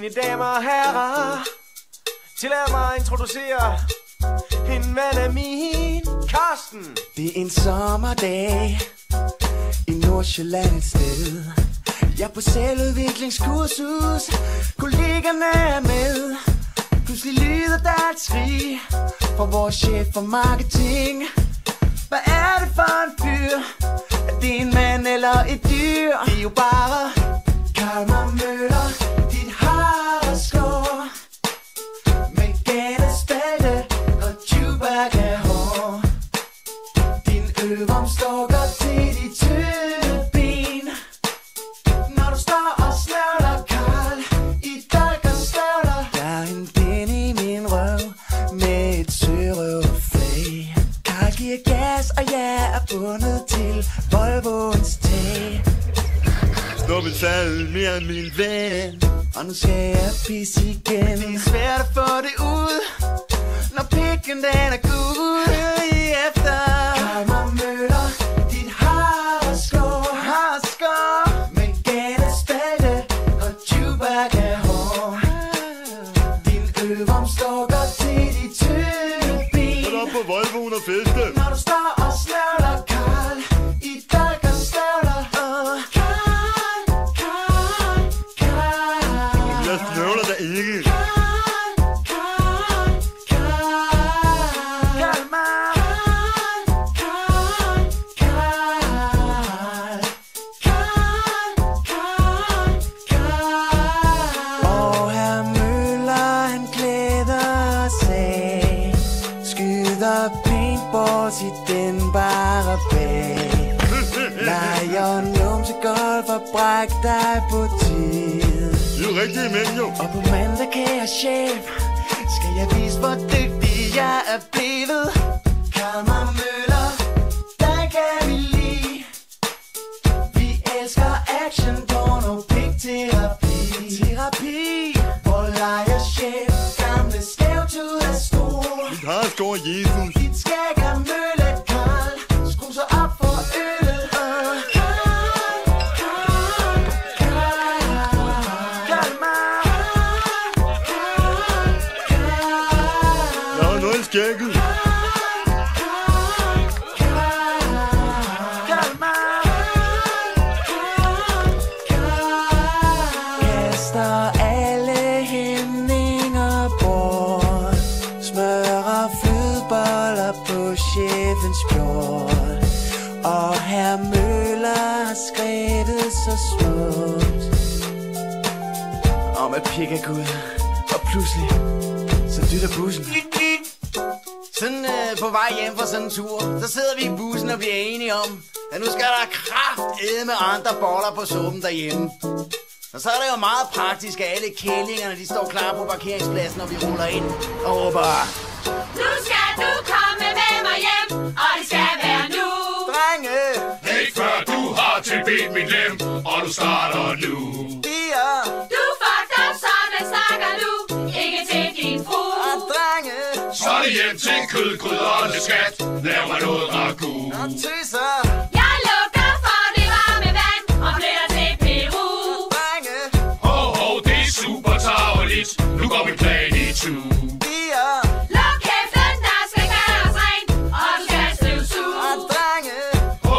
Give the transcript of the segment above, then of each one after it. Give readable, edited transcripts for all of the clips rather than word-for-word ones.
mine damer og herrer, tillad mig at introducere en ven af min, Karsten. Det er en sommerdag i Nordsjælland et sted. Jeg er på selvudviklingskursus, kollegerne er med. Pludselig lyder der et skrig fra vores chef for marketing. Hvad er det for en fyr? Er det en mand eller et dyr? Det er jo bare Kalmar Møller, dit hareskår med gættespalte og Chewbacca-hår. Din øvrem stukker til de tynde ben, når du står og snøvler, Karl, i dolk og støvler. Der er en pind i min røv med et sørøvflag. Karl giver gas, og jeg er bundet til Volvoens tag. Snuppet faldet mere end min ven, og nu skal jeg pisse igen. Det er svært at få det ud, når pikken den er gud i efter. Kalmar Møller, dit hareskår med gættespalte og Chewbacca-hår. Din øvrem stukker til de tynde ben, så op på Volvoen og feste. når du står og snøvler, Karl, i dolk og støvler. Jeg snøvler der ikke. Og herr Møller, han klæder sig, skyder paintballs i den bare bag. Leger numse golf og bræk dig på tid. Det er jo rigtige mænd, jo. Og på mandag, kære chef, skal jeg vise, hvor dygtig jeg er blevet. Kalmar Møller, dig kan vi lide. Vi elsker action, porno, pigterapi. Hvor leger chef, gamle skævtud er stor. Mit hareskår er Jesus. Dit skæg er møllet, Karl, skru så op for øllet. Jeg har noget i skægget. Kaster alle hæmninger bort, smører flødeboller på chefens bjort. Og herr Møller har skrevet så smukt om at pik er Gud, og pludselig så dytter bussen. Sådan på vej hjem fra sådan en tur, så sidder vi i bussen og bliver enige om, at nu skal der kraftedme andre boller på suppen derhjemme. Og så er det jo meget praktisk, at alle kællingerne de står klar på parkeringspladsen, når vi ruller ind og råber: Nu skal du komme med mig hjem, og det skal være nu. Drenge! Ikke før du har tilbedt min lem, og du starter nu. Piger! Du fucked up, sådan snakker du. Ikke til din fru. Og drenge! Så er det hjem til kødgryderne, skat. Lav mig noget ragu. Og tøser! Jeg lukker for det varme vand, og flytter til Peru. Drenge! Ho, det er super tarveligt. Nu går min plan i tur. Piger! Luk kæften, der skal gøres rent, og du skal støvsuge. Og drenge!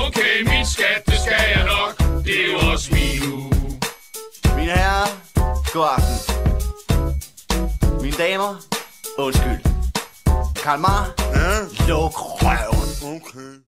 Okay, min skat, det skal jeg nok. Det er jo også min uge. Mine herrer, god aften. Mine damer, undskyld. Kalmar, Ja, luk røven. okay.